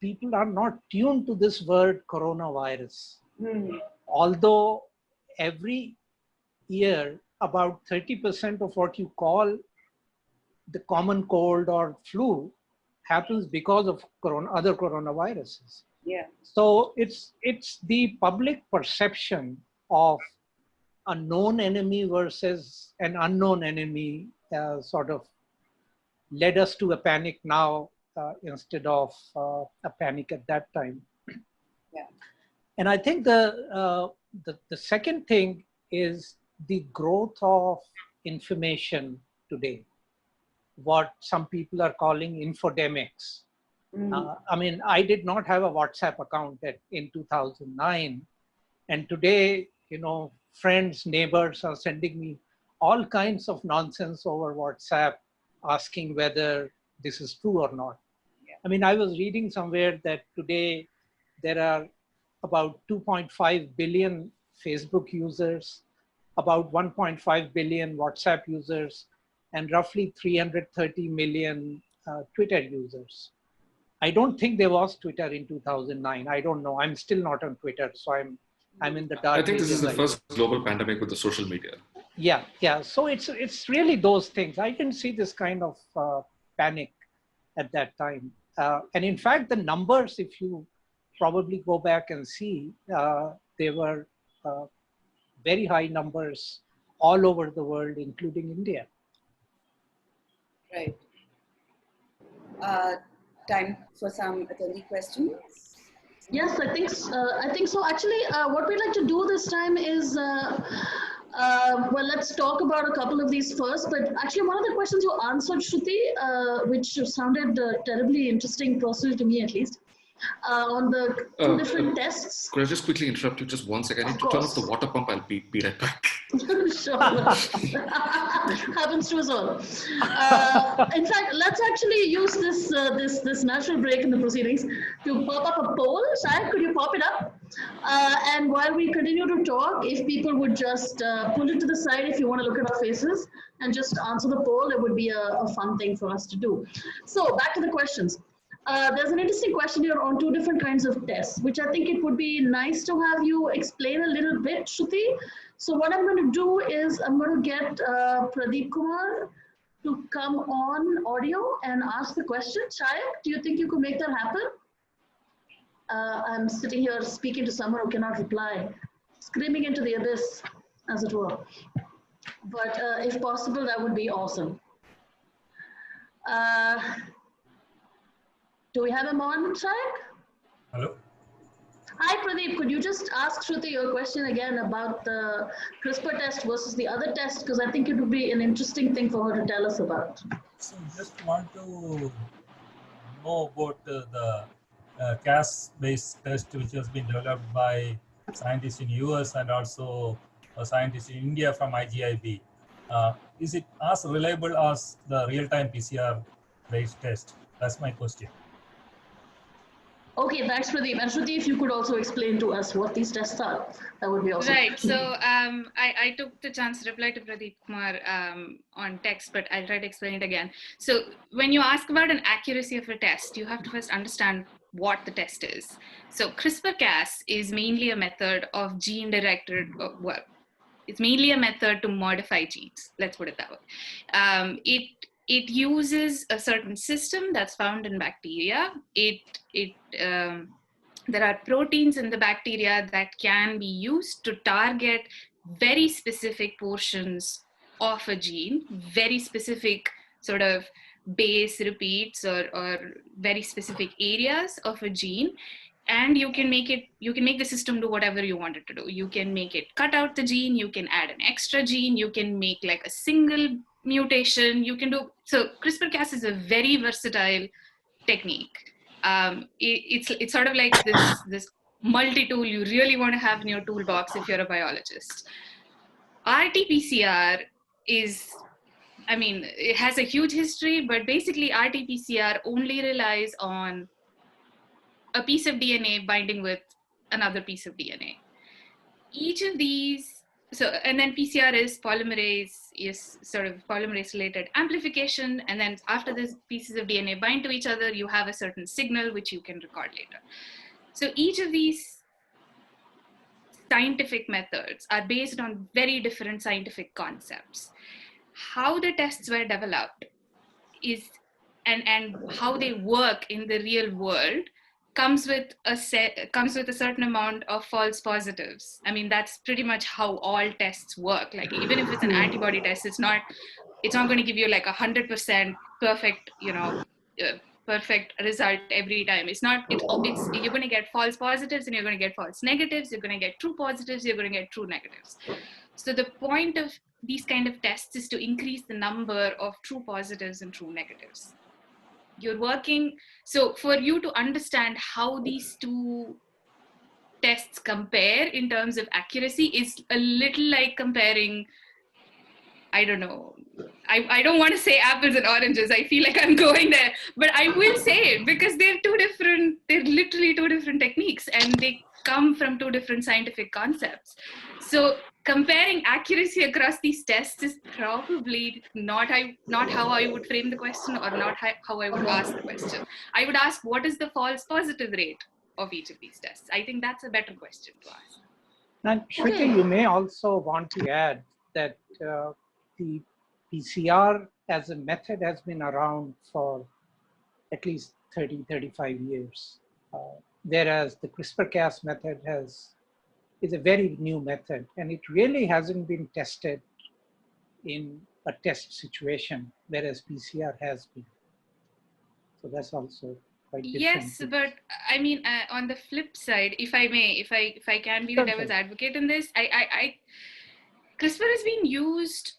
People are not tuned to this word coronavirus. Although every year, about 30% of what you call the common cold or flu happens because of other coronaviruses. Yeah. So it's the public perception of a known enemy versus an unknown enemy sort of led us to a panic now instead of a panic at that time. Yeah. And I think the second thing is the growth of information today, what some people are calling infodemics. I mean, I did not have a WhatsApp account in 2009. And today, friends, neighbors are sending me all kinds of nonsense over WhatsApp, asking whether this is true or not. Yeah. I mean, I was reading somewhere that today there are about 2.5 billion Facebook users, about 1.5 billion WhatsApp users, and roughly 330 million Twitter users. I don't think there was Twitter in 2009. I don't know. I'm still not on Twitter, so I'm in the dark. I think this is the first global pandemic with the social media. Yeah. So it's really those things. I didn't see this kind of panic at that time. And in fact, the numbers, if you probably go back and see, they were very high numbers all over the world, including India. Right. Time for some attendee questions. Yes, I think so. Actually, what we'd like to do this time is, well, let's talk about a couple of these first. But actually, one of the questions you answered, Shruti, which sounded terribly interesting, personally to me at least, on the two different tests. Could I just quickly interrupt you just 1 second? I need to turn off the water pump. I'll be right back. Sure. Happens to us all. In fact, let's actually use this natural break in the proceedings to pop up a poll. Shai, could you pop it up? And while we continue to talk, if people would just pull it to the side if you want to look at our faces and just answer the poll, it would be a fun thing for us to do. So back to the questions. There's an interesting question here on two different kinds of tests, which I think it would be nice to have you explain a little bit, Shruti. So what I'm going to do is I'm going to get Pradeep Kumar to come on audio and ask the question. Shayak, do you think you could make that happen? I'm sitting here speaking to someone who cannot reply, screaming into the abyss, as it were. But if possible, that would be awesome. Do we have him on, Shaik? Hello. Hi, Pradeep. Could you just ask Shruti your question again about the CRISPR test versus the other test? Because I think it would be an interesting thing for her to tell us about. So just want to know about the Cas-based test which has been developed by scientists in US and also scientists in India from IGIB. Is it as reliable as the real-time PCR-based test? That's my question. Okay, thanks, Pradeep. And Shruti, if you could also explain to us what these tests are, that would be awesome. Right. So I took the chance to reply to Pradeep Kumar on text, but I'll try to explain it again. So when you ask about an accuracy of a test, you have to first understand what the test is. So CRISPR-Cas is mainly a method of gene-directed work. It's mainly a method to modify genes. Let's put it that way. It uses a certain system that's found in bacteria. There are proteins in the bacteria that can be used to target very specific portions of a gene, very specific sort of base repeats or very specific areas of a gene. And you can make the system do whatever you want it to do. You can make it cut out the gene, you can add an extra gene, you can make like a single mutation, you can do, so CRISPR-Cas is a very versatile technique. It's sort of like this multi-tool you really want to have in your toolbox if you're a biologist. RT-PCR is, I mean, it has a huge history, but basically RT-PCR only relies on a piece of DNA binding with another piece of DNA. Each of these, so, and then PCR is sort of polymerase related amplification. And then after these pieces of DNA bind to each other, you have a certain signal which you can record later. So each of these scientific methods are based on very different scientific concepts. How the tests were developed is, and how they work in the real world comes with a certain amount of false positives. I mean, that's pretty much how all tests work. Like even if it's an antibody test, it's not going to give you like 100% perfect, perfect result every time. It's you're going to get false positives and you're going to get false negatives. You're going to get true positives. You're going to get true negatives. So the point of these kind of tests is to increase the number of true positives and true negatives. You're working, so for you to understand how these two tests compare in terms of accuracy is a little like comparing, I don't know, I don't want to say apples and oranges. I feel like I'm going there, but I will say it because they're literally two different techniques and they come from two different scientific concepts. So comparing accuracy across these tests is probably not how I would frame the question or not how I would ask the question. I would ask, what is the false positive rate of each of these tests? I think that's a better question to ask. And Shruti, you may also want to add that the PCR as a method has been around for at least 30, 35 years, whereas the CRISPR-Cas method is a very new method, and it really hasn't been tested in a test situation, whereas PCR has been. So that's also quite different. Yes, but I mean, on the flip side, if I can be the devil's advocate in this, CRISPR has been used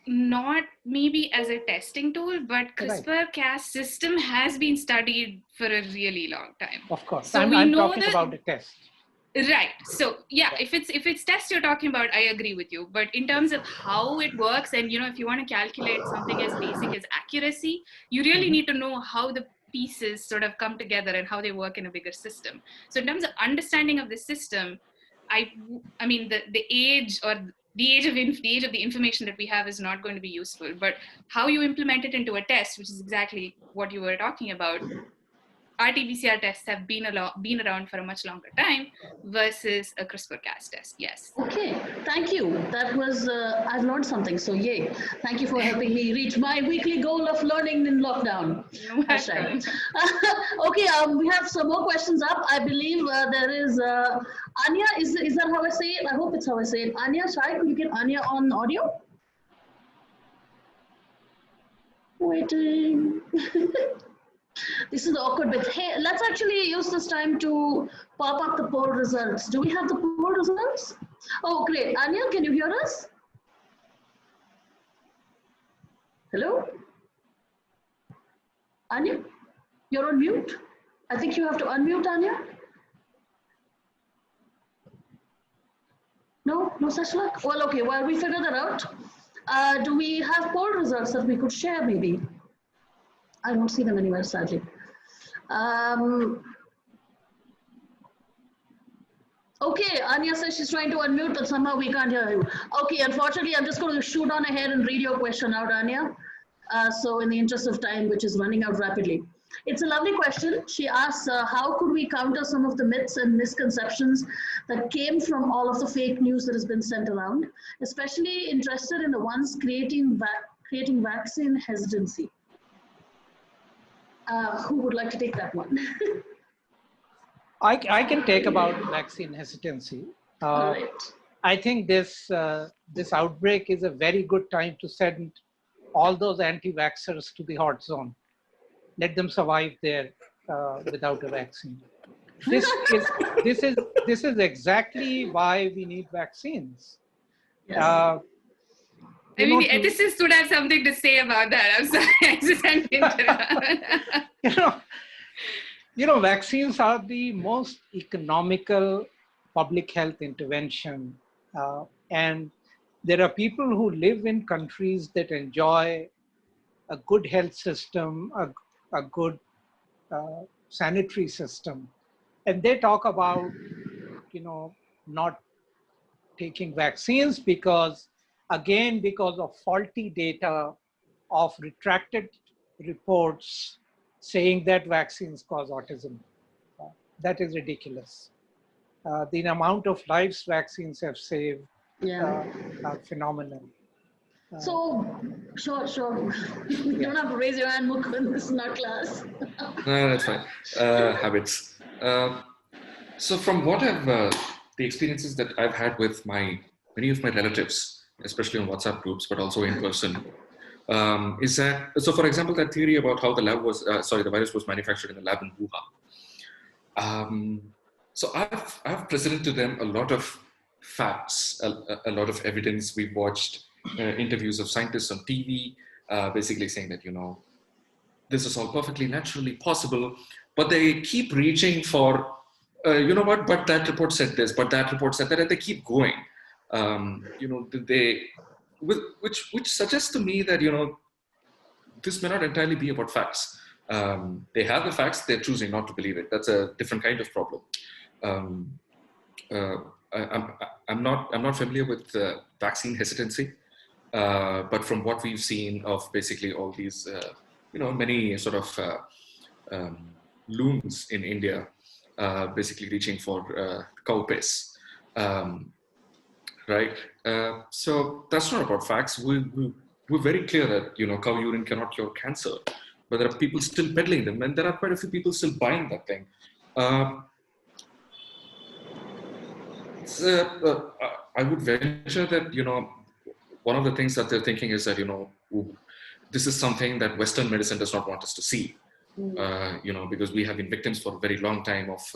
not maybe as a testing tool, but CRISPR-Cas system has been studied for a really long time. Of course, so I'm talking about the test. Right. So yeah, if it's tests you're talking about, I agree with you. But in terms of how it works, and if you want to calculate something as basic as accuracy, you really need to know how the pieces sort of come together and how they work in a bigger system. So in terms of understanding of the system, I mean the age of the information that we have is not going to be useful. But how you implement it into a test, which is exactly what you were talking about. RT-PCR tests have been around for a much longer time versus a CRISPR-Cas test. Yes. Okay, thank you. That was, I've learned something, so yay. Thank you for helping me reach my weekly goal of learning in lockdown. That's right. Okay, we have some more questions up. I believe there is Anya, is that how I say it? I hope it's how I say it. Anya, Shai, could you get Anya on audio? Waiting. This is the awkward bit. Hey, let's actually use this time to pop up the poll results. Do we have the poll results? Oh, great. Anya, can you hear us? Hello? Anya, you're on mute. I think you have to unmute, Anya. No, no such luck. Well, okay, while we figure that out, do we have poll results that we could share maybe? I don't see them anywhere, sadly. Okay, Anya says she's trying to unmute, but somehow we can't hear you. Okay, unfortunately, I'm just going to shoot on ahead and read your question out, Anya. So in the interest of time, which is running out rapidly. It's a lovely question. She asks, how could we counter some of the myths and misconceptions that came from all of the fake news that has been sent around, especially interested in the ones creating vaccine hesitancy. Who would like to take that one? I can take about vaccine hesitancy. All right. I think this outbreak is a very good time to send all those anti-vaxxers to the hot zone. Let them survive there without a vaccine. This is exactly why we need vaccines. Yes. I mean, the ethicists would have something to say about that. I'm sorry, I just had to interrupt. Vaccines are the most economical public health intervention. And there are people who live in countries that enjoy a good health system, a good sanitary system. And they talk about, not taking vaccines because of faulty data, of retracted reports saying that vaccines cause autism. That is ridiculous. The amount of lives vaccines have saved are phenomenal. So, sure. You don't have to raise your hand, Mukund. This is not class. No, that's fine. Habits. So from what the experiences that I've had with many of my relatives, especially on WhatsApp groups, but also in person, is that, so for example, that theory about how the virus was manufactured in the lab in Wuhan. So I've presented to them a lot of facts, a lot of evidence. We've watched interviews of scientists on TV, basically saying that, this is all perfectly naturally possible, but they keep reaching for, but that report said this, but that report said that, and they keep going. Which suggests to me that, this may not entirely be about facts. They have the facts, they're choosing not to believe it. That's a different kind of problem. I'm not familiar with vaccine hesitancy, but from what we've seen of basically all these, many sort of loons in India, basically reaching for cow piss, right? So that's not about facts. We're very clear that, cow urine cannot cure cancer, but there are people still peddling them, and there are quite a few people still buying that thing. I would venture that, one of the things that they're thinking is that, this is something that Western medicine does not want us to see, because we have been victims for a very long time of,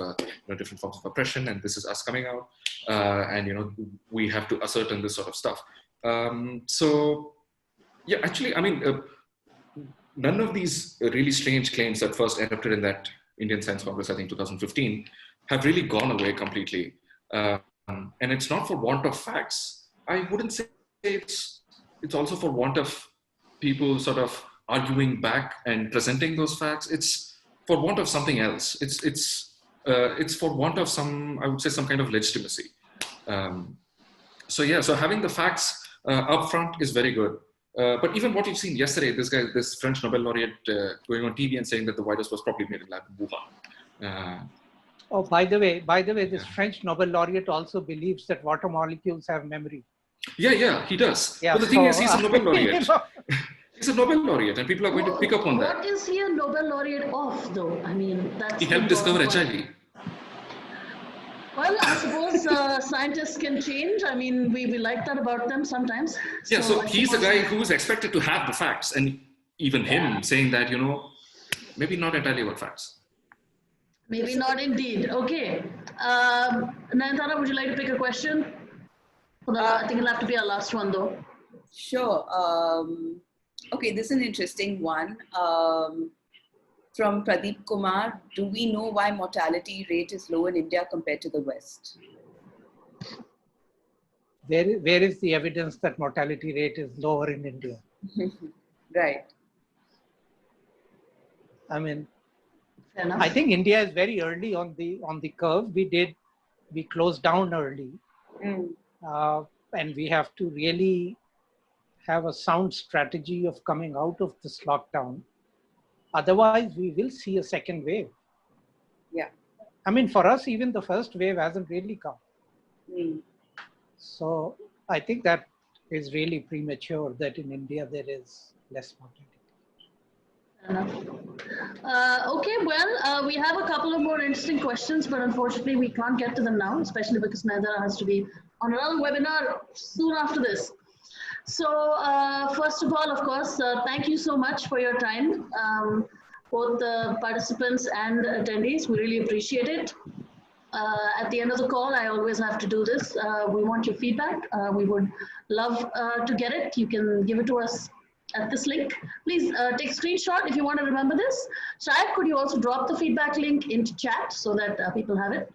different forms of oppression, and this is us coming out, and, we have to ascertain this sort of stuff. So, yeah, actually, I mean, none of these really strange claims that first erupted in that Indian Science Congress, I think 2015, have really gone away completely. And it's not for want of facts. I wouldn't say it's also for want of people sort of arguing back and presenting those facts. It's for want of something else. It's for want of some, I would say, some kind of legitimacy. So having the facts up front is very good. But even what you've seen yesterday, this French Nobel laureate going on TV and saying that the virus was probably made in lab in Wuhan. Oh, by the way, this French Nobel laureate also believes that water molecules have memory. Yeah, he does. Yeah, but the thing is, he's a Nobel laureate. He's a Nobel laureate, and people are going to pick up on that. What is he a Nobel laureate of, though? I mean, that's... He helped discover HIV. Well, I suppose scientists can change. I mean, we like that about them sometimes. Yeah, so he's the guy who's expected to have the facts, and even him saying that, maybe not entirely about facts. Maybe not indeed. Okay. Nayantara, would you like to pick a question? I think it'll have to be our last one though. Sure. Okay, this is an interesting one. From Pradeep Kumar, do we know why mortality rate is low in India compared to the West? Where is the evidence that mortality rate is lower in India? Right. I mean, Fair enough. I think India is very early on the curve. We closed down early, and we have to really have a sound strategy of coming out of this lockdown. Otherwise, we will see a second wave. Yeah. I mean, for us, even the first wave hasn't really come. So I think that is really premature that in India there is less mortality. Okay, well, we have a couple of more interesting questions, but unfortunately we can't get to them now, especially because Nayantara has to be on another webinar soon after this. So first of all, of course, thank you so much for your time, both the participants and attendees. We really appreciate it. At the end of the call, I always have to do this. We want your feedback. We would love to get it. You can give it to us at this link. Please take a screenshot if you want to remember this. Shayad, could you also drop the feedback link into chat so that people have it?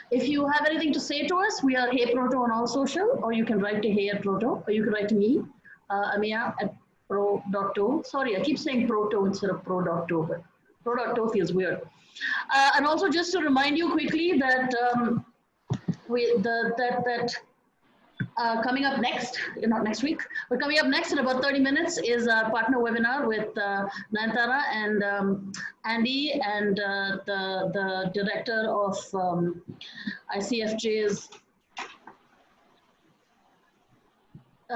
If you have anything to say to us, we are Hey Proto on all social, or you can write to hey@proto, or you can write to me, Amia at pro.to. Sorry, I keep saying proto instead of pro.to, but pro.to feels weird. And also just to remind you quickly that coming up next, not next week, but coming up next in about 30 minutes is our partner webinar with Nayantara and Andy and the director of ICFJ's.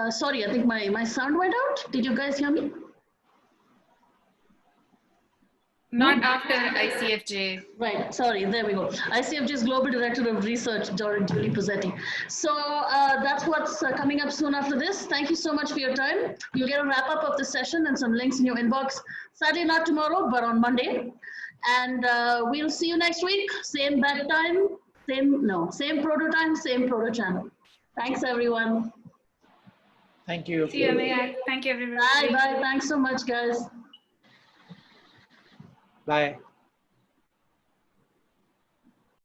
Sorry, I think my sound went out. Did you guys hear me? Not after ICFJ. Right, sorry, there we go. ICFJ's Global Director of Research, Julie Pozzetti. So that's what's coming up soon after this. Thank you so much for your time. You'll get a wrap up of the session and some links in your inbox. Sadly, not tomorrow, but on Monday. And we'll see you next week. Same bat time, same proto time, same proto channel. Thanks, everyone. Thank you. See you, Amaya. Thank you, everyone. Bye, bye. Thanks so much, guys. Bye.